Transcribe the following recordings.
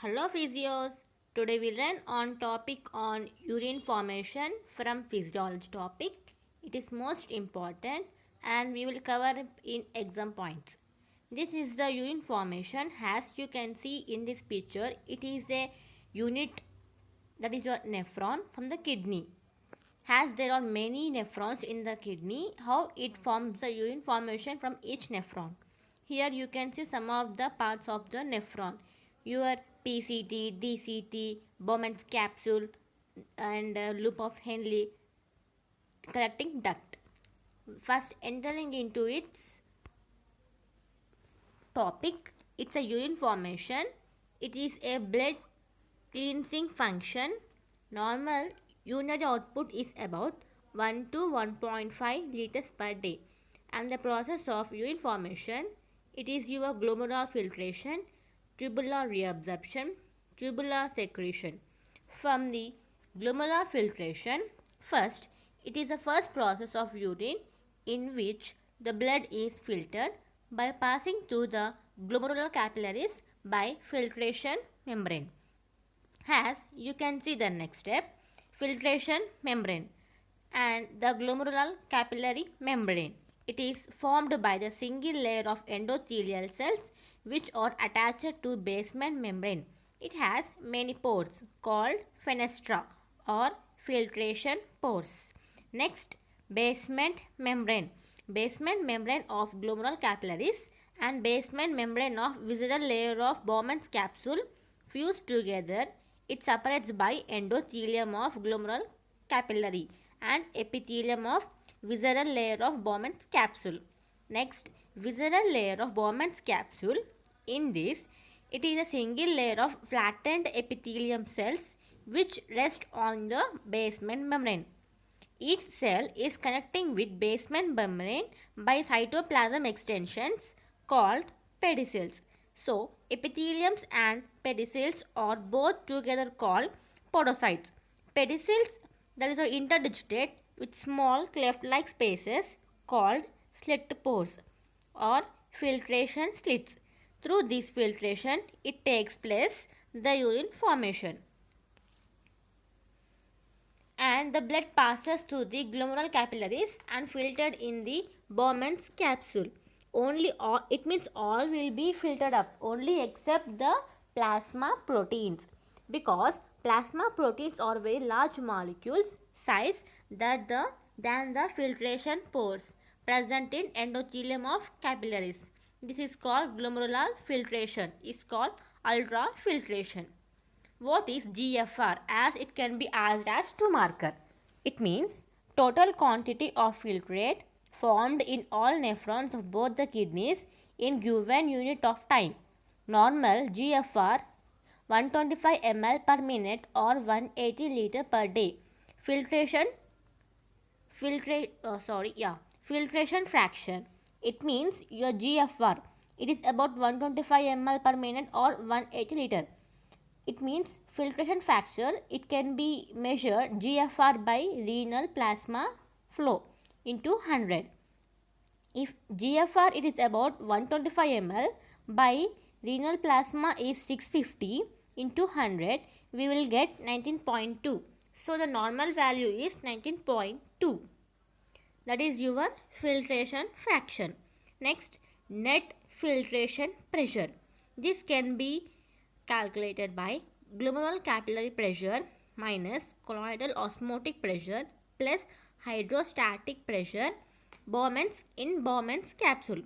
Hello physios. Today we learn on topic on urine formation from physiology topic. It is most important and we will cover in exam points. This is the urine formation. As you can see in this picture, it is a unit, that is your nephron from the kidney. As there are many nephrons in the kidney, how it forms the urine formation from each nephron. Here you can see some of the parts of the nephron. Your PCT, DCT, Bowman's capsule and loop of Henle collecting duct. First entering into its topic, it's a urine formation. It is a blood cleansing function. Normal urinary output is about 1 to 1.5 liters per day. And the process of urine formation, it is your glomerular filtration, tubular reabsorption, tubular secretion. From the glomerular filtration, first, it is the first process of urine in which the blood is filtered by passing through the glomerular capillaries by filtration membrane. As you can see the next step, filtration membrane and the glomerular capillary membrane. It is formed by the single layer of endothelial cells which are attached to basement membrane. It has many pores called fenestra or filtration pores. Next, basement membrane. Basement membrane of glomerular capillaries and basement membrane of visceral layer of Bowman's capsule fused together. It separates by endothelium of glomerular capillary and epithelium of visceral layer of Bowman's capsule. Next, visceral layer of Bowman's capsule. In this, it is a single layer of flattened epithelium cells which rest on the basement membrane. Each cell is connecting with basement membrane by cytoplasm extensions called pedicels. So, epitheliums and pedicels are both together called podocytes. Pedicels, that is interdigitate with small cleft-like spaces called slit pores or filtration slits. Through this filtration, it takes place the urine formation. And the blood passes through the glomerular capillaries and filtered in the Bowman's capsule. It means all will be filtered up only except the plasma proteins, because plasma proteins are very large molecules size than the filtration pores present in endothelium of capillaries. This is called glomerular filtration. It's called ultrafiltration. What is GFR? As it can be asked as 2 marker. It means total quantity of filtrate formed in all nephrons of both the kidneys in given unit of time. Normal GFR 125 ml per minute or 180 liter per day. Filtration fraction. It means your GFR. It is about 125 ml per minute or 180 liter. It means filtration factor. It can be measured GFR by renal plasma flow into 100. If GFR it is about 125 ml by renal plasma is 650 into 100, we will get 19.2. So the normal value is 19.2. That is your filtration fraction. Next, net filtration pressure. This can be calculated by glomerular capillary pressure minus colloidal osmotic pressure plus hydrostatic pressure in Bowman's capsule.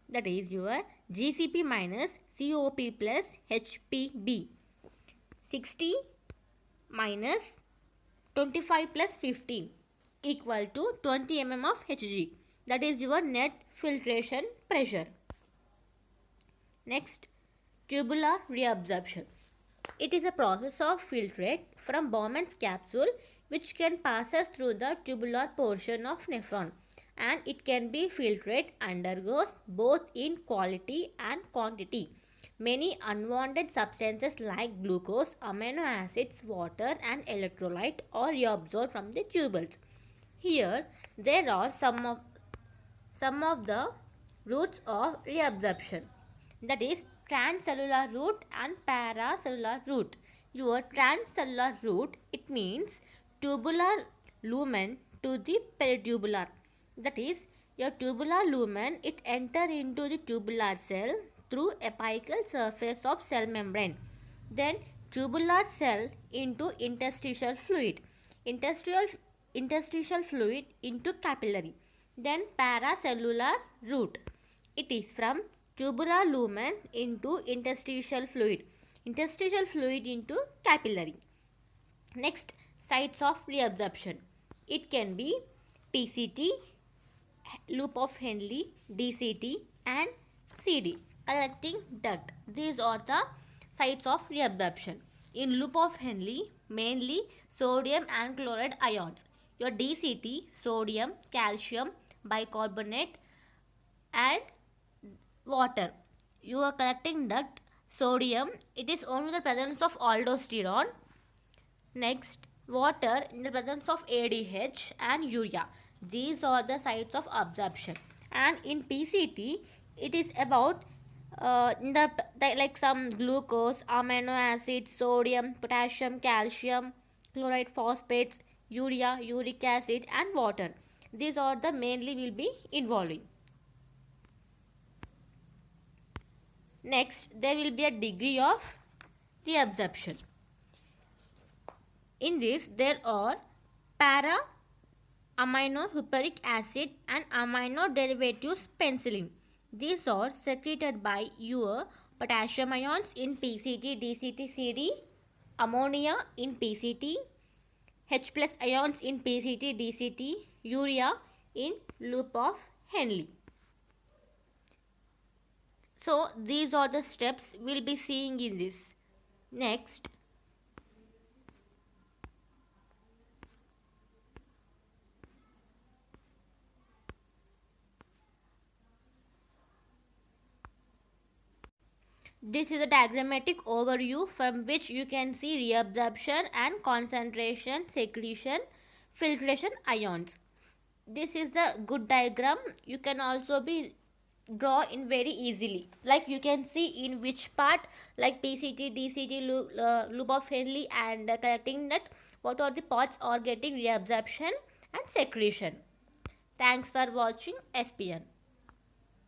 That is your GCP minus COP plus HPB. 60 minus 25 plus 15 equal to 20 mm of Hg. That is your net filtration pressure. Next, tubular reabsorption. It is a process of filtrate from Bowman's capsule which can pass through the tubular portion of nephron, and it can be filtrate undergoes both in quality and quantity. Many unwanted substances like glucose, amino acids, water and electrolyte are reabsorbed from the tubules. Here there are some of the routes of reabsorption, that is transcellular route and paracellular route. Your transcellular route, it means tubular lumen to the peritubular. That is, your tubular lumen, it enter into the tubular cell through apical surface of cell membrane. Then tubular cell into interstitial fluid. Interstitial fluid into capillary. Then paracellular route. It is from tubular lumen into interstitial fluid. Interstitial fluid into capillary. Next, sites of reabsorption. It can be PCT, loop of Henle, DCT and CD, collecting duct. These are the sites of reabsorption. In loop of Henle, mainly sodium and chloride ions. Your DCT, sodium, calcium, bicarbonate and water. Your collecting duct, sodium, it is only the presence of aldosterone. Next, water in the presence of ADH and urea. These are the sites of absorption. And in PCT, it is about like some glucose, amino acids, sodium, potassium, calcium, chloride, phosphates, urea, uric acid and water. These are the mainly will be involving. Next, there will be a degree of reabsorption. In this, there are para amino hupric acid and amino derivatives penicillin. These are secreted by your potassium ions in PCT, DCT, CD, ammonia in PCT, H plus ions in PCT, DCT, urea in loop of Henle. So these are the steps we'll be seeing in this. Next, this is a diagrammatic overview from which you can see reabsorption and concentration, secretion, filtration ions. This is the good diagram. You can also be draw in very easily. Like you can see in which part, like PCT, DCT, loop of Henle and collecting that, what are the parts are getting reabsorption and secretion. Thanks for watching SPN.